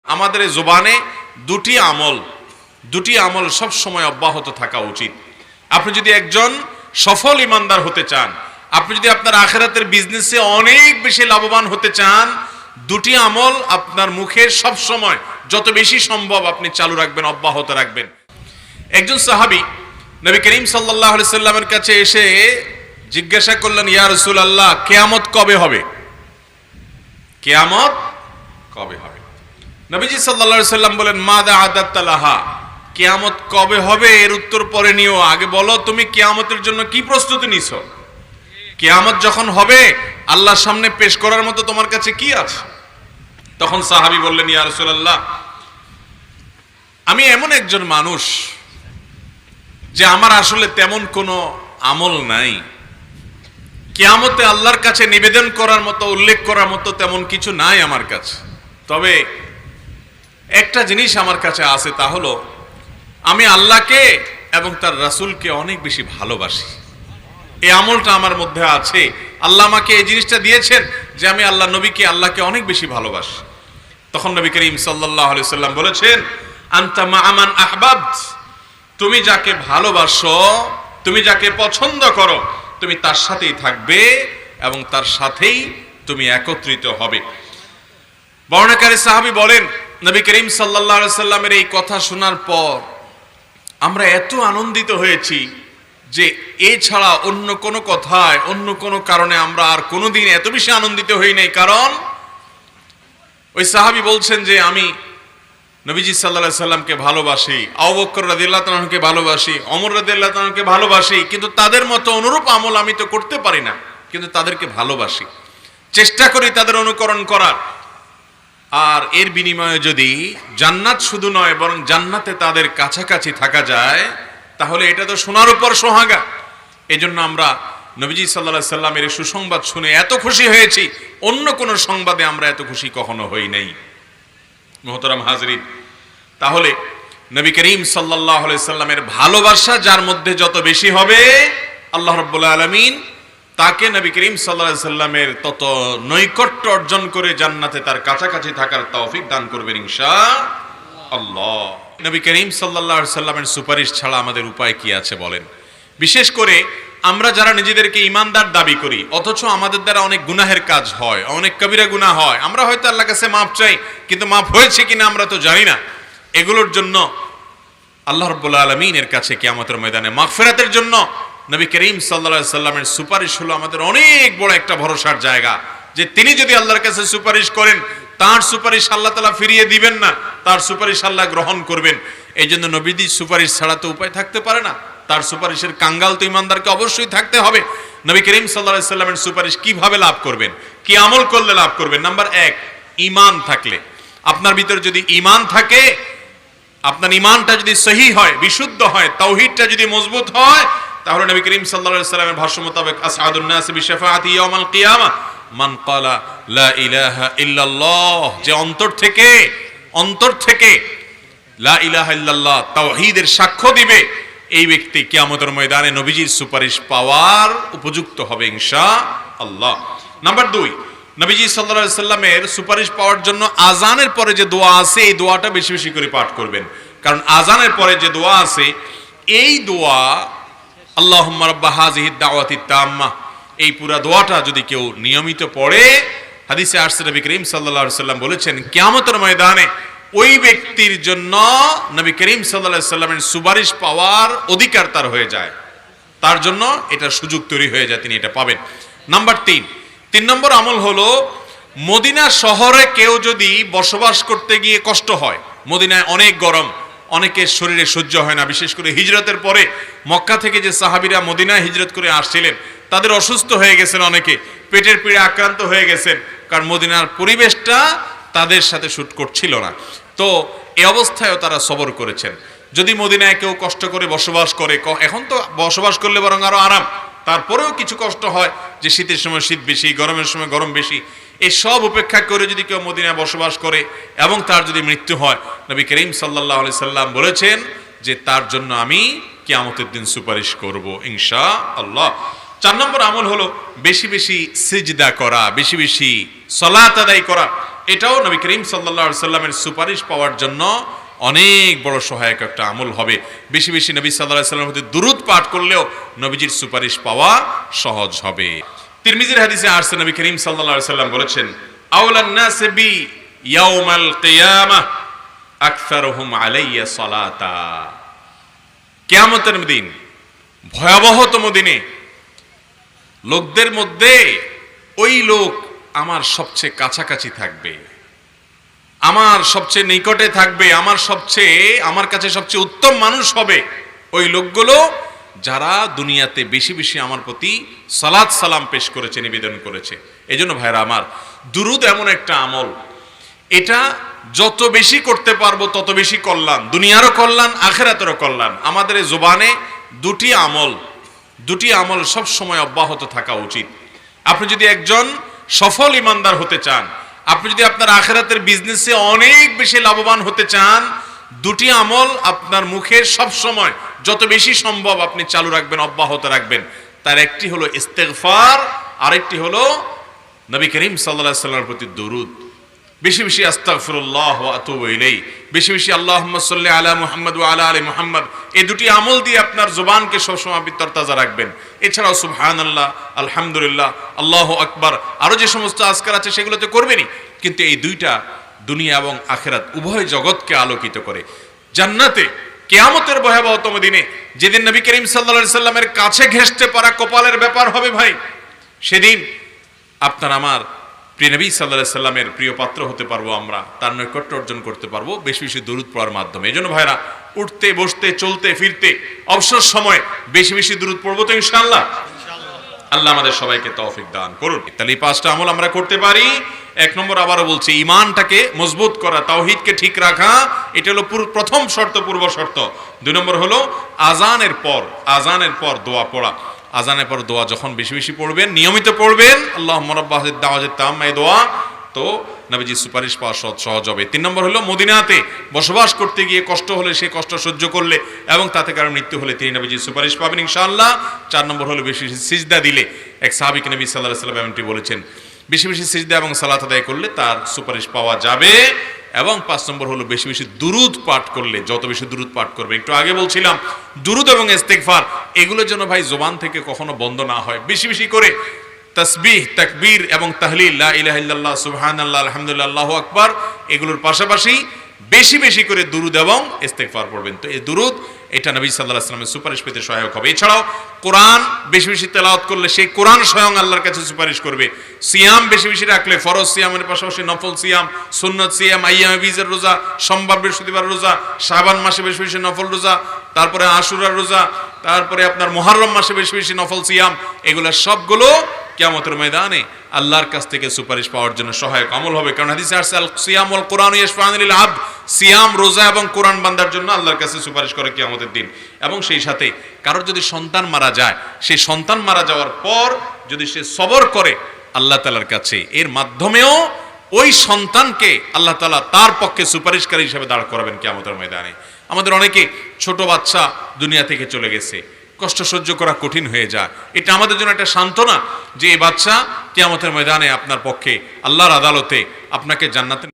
আমাদের জবানে দুটি আমল সব সময় অব্যাহত থাকা উচিত। আপনি যদি একজন সফল ইমানদার হতে চান, আপনি যদি আপনার আখিরাতের বিজনেসে অনেক বেশি লাভবান হতে চান, দুটি আমল আপনার মুখে সব সময় যত বেশি সম্ভব আপনি চালু রাখবেন, অব্যাহত রাখবেন। একজন সাহাবী নবী করিম সাল্লাল্লাহু আলাইহি সাল্লামের কাছে এসে জিজ্ঞাসা করলেন, ইয়া রাসূলুল্লাহ, কিয়ামত কবে হবে? কিয়ামত কবে হবে? নবীজি সাল্লাল্লাহু আলাইহি সাল্লাম বলেন, মাদা আদাত্তা লাহা, কিয়ামত কবে হবে এর উত্তর পরে নিও, আগে বলো তুমি কিয়ামতের জন্য কি প্রস্তুতি নিছো। কিয়ামত যখন হবে আল্লাহর সামনে পেশ করার মতো তোমার কাছে কি আছে? তখন সাহাবী বললেন, ইয়া রাসূলুল্লাহ, আমি এমন একজন মানুষ যে আমার আসলে তেমন কোনো আমল নাই, কিয়ামতে আল্লাহর কাছে নিবেদন করার মতো, উল্লেখ করার মতো তেমন কিছু নাই আমার কাছে। তবে একটা জিনিস আমার কাছে আছে, তা হলো আমি আল্লাহকে এবং তার রাসূলকে অনেক বেশি ভালোবাসি। এই আমলটা আমার মধ্যে আছে। আল্লাহ আমাকে এই জিনিসটা দিয়েছেন যে আমি আল্লাহ নবীকে, আল্লাহকে অনেক বেশি ভালোবাসি। তখন নবী করিম সাল্লাল্লাহু আলাইহি সাল্লাম বলেছেন, আনতা মা মান আহবাবত, তুমি যাকে ভালোবাসো, তুমি যাকে পছন্দ করো, তুমি তার সাথেই থাকবে এবং তার সাথেই তুমি একত্রিত হবে। বর্ণনাকারী সাহাবী বলেন, নবী করিম সাল্লাল্লাহু আলাইহি সাল্লামের এই কথা শোনার পর আমরা এত আনন্দিত হয়েছি যে এছাড়া অন্য কোনো কথায়, অন্য কোনো কারণে আমরা আর কোনোদিন এত বেশি আনন্দিত হই নাই। কারণ ওই সাহাবী বলছেন যে আমি নবীজি সাল্লাল্লাহু আলাইহি সাল্লামকে ভালোবাসি, আবু বকর রাদিয়াল্লাহু তাআলাকে ভালোবাসি, ওমর রাদিয়াল্লাহু তাআলাকে ভালোবাসি, কিন্তু তাদের মতো অনুরূপ আমল আমি তো করতে পারি না, কিন্তু তাদেরকে ভালোবাসি, চেষ্টা করি তাদের অনুকরণ করার। আর এর বিনিময়ে যদি জান্নাত শুধু নয় বরং জান্নাতে তাদের কাছাকাছি থাকা যায়, তাহলে এটা তো সোনার উপর সোহাগা। এজন্য আমরা নবীজি সাল্লাল্লাহু আলাইহি সাল্লামের সুসংবাদ শুনে এত খুশি হয়েছি, অন্য কোন সংবাদে আমরা এত খুশি কখনো হই নাই। মুহতারাম হাজরিন, তাহলে নবী করিম সাল্লাল্লাহু আলাইহি সাল্লামের ভালোবাসা যার মধ্যে যত বেশি হবে, আল্লাহ রাব্বুল আলামিন তাকে নবী করিম সাল্লাল্লাহু আলাইহি সাল্লামের তত নৈকট্য অর্জন করে জান্নাতে তার কাছাকাছি থাকার তৌফিক দান করবেন ইনশাআল্লাহ। নবী করিম সাল্লাল্লাহু আলাইহি সাল্লামের সুপারিশ ছাড়া আমাদের উপায় কি আছে বলেন? বিশেষ করে আমরা যারা নিজেদেরকে ঈমানদার দাবি করি, অথচ আমাদের দ্বারা অনেক গুনাহের কাজ হয়, অনেক কবিরা গুনাহ হয়, আমরা হয়তো আল্লাহর কাছে মাফ চাই, কিন্তু মাফ হয়েছে কিনা আমরা তো জানি না। এগুলোর জন্য আল্লাহ রাব্বুল আলামিনের কাছে কিয়ামতের ময়দানে মাগফিরাতের জন্য নবী করিম সাল্লাল্লাহু আলাইহি সাল্লামের সুপারিশ হলো আমাদের অনেক বড় একটা ভরসার জায়গা, যে তিনি যদি আল্লাহর কাছে সুপারিশ করেন, তার সুপারিশ আল্লাহ তাআলা ফিরিয়ে দিবেন না, তার সুপারিশ আল্লাহ গ্রহণ করবেন। এই জন্য নবীর সুপারিশ ছাড়া তো উপায় থাকতে পারে না, তার সুপারিশের কাঙ্গাল তো ইমানদারকে অবশ্যই থাকতে হবে। নবী করিম সাল্লাল্লাহু আলাইহি সাল্লামের সুপারিশ কিভাবে লাভ করবেন, কি আমল করলে লাভ করবেন? নাম্বার 1, ঈমান থাকলে। আপনার ভিতর যদি ঈমান থাকে, আপনার ঈমানটা যদি সহিহ হয়, বিশুদ্ধ হয়, তাওহীদটা যদি মজবুত হয়, তাহলে নবী করিম সাল্লাল্লাহু আলাইহি সাল্লামের ভাষ্য মোতাবেক আসআদুন নাস বিশাফাআতি ইয়াউমাল কিয়ামা মান ক্বালা লা ইলাহা ইল্লাল্লাহ, যে অন্তর থেকে লা ইলাহা ইল্লাল্লাহ তাওহীদের সাক্ষ্য দিবে, এই ব্যক্তি কিয়ামতের ময়দানে নবীজির সুপারিশ পাওয়ার উপযুক্ত হবে ইনশাআল্লাহ। নাম্বার 2, নবীজি সাল্লাল্লাহু আলাইহি সাল্লামের সুপারিশ পাওয়ার জন্য আযানের পরে যে দোয়া আছে, এই দোয়াটা বেশি বেশি করে পাঠ করবেন। কারণ আযানের পরে যে দোয়া আছে, এই দোয়া আল্লাহুম্মা রাব্বা হাযিহিদ দাওয়াতিত তাম্মা, এই পুরা দোয়াটা যদি কেউ নিয়মিত পড়ে, হাদিসে আসছে নবী করিম সাল্লাল্লাহু আলাইহি সাল্লাম বলেছেন কিয়ামতের ময়দানে ওই ব্যক্তির জন্য নবী করিম সাল্লাল্লাহু আলাইহি সাল্লামের সুপারিশ পাওয়ার অধিকার তার হয়ে যায়, তার জন্য এটা সুযোগ তৈরি হয়ে যায়, তিনি এটা পাবেন। নাম্বার 3 নম্বর আমল হলো, মদিনা শহরে কেউ যদি বসবাস করতে গিয়ে কষ্ট হয়, মদিনায় অনেক গরম, অনেকের শরীরে সহ্য হয় না, বিশেষ করে হিজরতের পরে মক্কা থেকে যে সাহাবীরা মদিনায় হিজরত করে আসছিলেন, তাদের অসুস্থ হয়ে গেছেন, অনেকে পেটের পীড়া আক্রান্ত হয়ে গেছেন, কারণ মদিনার পরিবেশটা তাদের সাথে শুট করছিল না। তো এই অবস্থায়ও তারা সবর করেছেন। যদি মদিনায় কেউ কষ্ট করে বসবাস করে, এখন তো বসবাস করলে বরং আরো আরাম, তারপরেও কিছু কষ্ট হয় যে শীতের সময় শীত বেশি, গরমের সময় গরম বেশি, এই সব উপেক্ষা করে যদি কেউ মদিনায় বসবাস করে এবং তার যদি মৃত্যু হয়, নবী করিম সাল্লাল্লাহু আলাইহি সাল্লাম বলেছেন যে তার জন্য আমি কিয়ামতের দিন সুপারিশ করব ইনশাআল্লাহ। 4 নম্বর আমল হলো বেশি বেশি সিজদা করা, বেশি বেশি সালাত আদায় করা। এটাও নবী করিম সাল্লাল্লাহু আলাইহি সাল্লামের সুপারিশ পাওয়ার জন্য অনেক বড় সহায়ক একটা আমল হবে। বেশি বেশি নবী সাল্লাল্লাহু আলাইহি সাল্লামের প্রতি দুরূদ পাঠ করলেও নবীজির সুপারিশ পাওয়া সহজ হবে। তিরমিজির হাদিসে আসছে নবী করিম সাল্লাল্লাহু আলাইহি সাল্লাম বলেছেন, আওলান নাস বি ইয়াউমাল কিয়ামাহ আকসারুহুম আলাইয়া সালাতা। কিয়ামতের দিন, ভয়াবহতম দিনে লোকদের মধ্যে ওই লোক আমার সবচেয়ে কাছাকাছি থাকবে, আমার সবচেয়ে নিকটে থাকবে, আমার কাছে সবচেয়ে উত্তম মানুষ হবে ওই লোকগুলো যারা দুনিয়াতে বেশি বেশি আমার প্রতি সালাত সালাম পেশ করেছে, নিবেদন করেছে। এজন্য ভাইরা আমার, দুরূদ এমন একটা আমল, এটা যত বেশি করতে পারবো তত বেশি কল্যাণ, দুনিয়ারও কল্যাণ, আখিরাতেরও কল্যাণ। আমাদের এই জবানে দুটি আমল সব সময় অব্যাহত থাকা উচিত। আপনি যদি একজন সফল ইমানদার হতে চান, আপনি যদি আপনার আখিরাতের বিজনেসে অনেক বেশি লাভবান হতে চান, দুটি আমল আপনার মুখে সব সময় যত বেশি সম্ভব আপনি চালু রাখবেন, অব্যাহত রাখবেন। তার একটি হলো ইস্তেগফার, আরেকটি হলো নবী করিম সাল্লাল্লাহু আলাইহি সাল্লামের প্রতি দুরূদ। বেশি বেশি আস্তাগফিরুল্লাহ ওয়া আতুবু ইলাইহি, বেশি বেশি আল্লাহুম্মা সাল্লি আলা মুহাম্মদ ওয়া আলা আলি মুহাম্মদ। এই দুটি আমল দিয়ে আপনার জবানকে সবসময় আপনি তরতাজা রাখবেন। এছাড়াও সুবহানাল্লাহ, আলহামদুলিল্লাহ, আল্লাহু আকবার, আরো যে সমস্ত আজকার আছে সেগুলো তো করবেনই, কিন্তু এই দুইটা দুনিয়া এবং আখিরাত উভয় জগৎকে আলোকিত করে। জান্নাতে কিয়ামতের ভয়াবহতম দিনে, যেদিন নবী করিম সাল্লাল্লাহু আলাইহি সাল্লামের কাছে ঘেঁষতে পারা কপালের ব্যাপার হবে ভাই, সেদিন আপনার আমার প্রিয় নবী সাল্লাল্লাহু আলাইহি সাল্লামের প্রিয় পাত্র হতে পারবো, আমরা তার নৈকট্য অর্জন করতে পারবো বেশি বেশি দরুদ পড়ার মাধ্যমে। এজন্য ভাইরা, উঠতে বসতে চলতে ফিরতে অবসর সময় বেশি বেশি দরুদ পড়বো তো ইনশাআল্লাহ। আল্লাহ আমাদের সবাইকে তৌফিক দান করুন। তাহলে এই পাঁচটা আমল আমরা করতে পারি। এক নম্বর, আবারও বলছি, ঈমানটাকে মজবুত করা, তাওহীদকে ঠিক রাখা, এটা হলো প্রথম শর্ত, পূর্ব শর্ত। দুই নম্বর হলো আজানের পর দোয়া পড়া। আজানের পর দোয়া যখন বেশি বেশি পড়বেন, নিয়মিত পড়বেন, আল্লাহুম্মা রাব্বা হাযিহিদ দাওয়াতিত তাম্মা, এই দোয়া, তো নবীজির সুপারিশ পাওয়া সহজ হবে। তিন নম্বর হলো মদিনাতে বসবাস করতে গিয়ে কষ্ট হলে, সে কষ্ট সহ্য করলে এবং তাতে কারো মৃত্যু হলে তিনি নবীজির সুপারিশ পাবেন ইনশাআল্লাহ। চার নম্বর হলো বেশি বেশি সিজদা দিলে, এক সাহাবীকে নবী সাল্লাল্লাহু আলাইহি ওয়াসাল্লাম এমনটি বলেছেন, বেশি বেশি সিজদা এবং সালাত আদায় করলে তার সুপারিশ পাওয়া যাবে। এবং পাঁচ নম্বর হলো বেশি বেশি দুরূদ পাঠ করলে, যত বেশি দুরূদ পাঠ করবে, একটু আগে বলছিলাম দুরূদ এবং ইস্তেগফার, এগুলোর জন্য ভাই জবান থেকে কখনো বন্ধ না হয়। বেশি বেশি করে তাসবিহ, তাকবীর এবং তাহলিল, লা ইলাহা ইল্লাল্লাহ, সুবহানাল্লাহ, আলহামদুলিল্লাহ, আল্লাহু আকবার, এগুলোর পাশাপাশি বেশি বেশি করে দুরূদ এবং ইস্তেগফার পড়বেন। তো এই দুরূদ, এটা নবী সাল্লাল্লাহু আলাইহি ওয়াসাল্লামের সুপারিশ পেতে সহায়ক হবে। এছাড়াও কোরআন বেশি বেশি তেলাওয়াত করলে সেই কোরআন স্বয়ং আল্লাহর কাছে সুপারিশ করবে। সিয়াম বেশি বেশি রাখলে, ফরজ সিয়ামের পাশাপাশি নফল সিয়াম, সুন্নত সিয়াম, আইয়ামে বীজের রোজা, সোমবার বৃহস্পতিবার রোজা, শাবান মাসে বেশি বেশি নফল রোজা, তারপরে আশুরার রোজা, তারপরে আপনার মুহররম মাসে বেশি বেশি নফল সিয়াম, এগুলা সবগুলো কিয়ামতের ময়দানে আল্লাহর কাছ থেকে সুপারিশ পাওয়ার জন্য সহায়ক আমল হবে। কারণ হাদিসে আসছে, আল সিয়াম ওয়াল কুরআন ইয়াশফাআনি লিল আবদ, সিয়াম, রোজা এবং কোরআন বান্দার জন্য আল্লাহর কাছে সুপারিশ করে কিয়ামতের দিন। এবং সেই সাথে কারোর যদি সন্তান মারা যায়, সেই সন্তান মারা যাওয়ার পর যদি সে সবর করে আল্লাহ তাআলার কাছে, এর মাধ্যমেও ওই সন্তানকে আল্লাহ তাআলা তার পক্ষে সুপারিশকারী হিসেবে দাঁড় করাবেন কিয়ামতের ময়দানে। আমাদের অনেকে ছোট বাচ্চা দুনিয়া থেকে চলে গেছে, কষ্ট সহ্য করা কঠিন হয়ে যায়। এটা আমাদের জন্য একটা সান্ত্বনা যে এই বাচ্চা কিয়ামতের ময়দানে আপনার পক্ষে আল্লাহর আদালতে আপনাকে জান্নাতে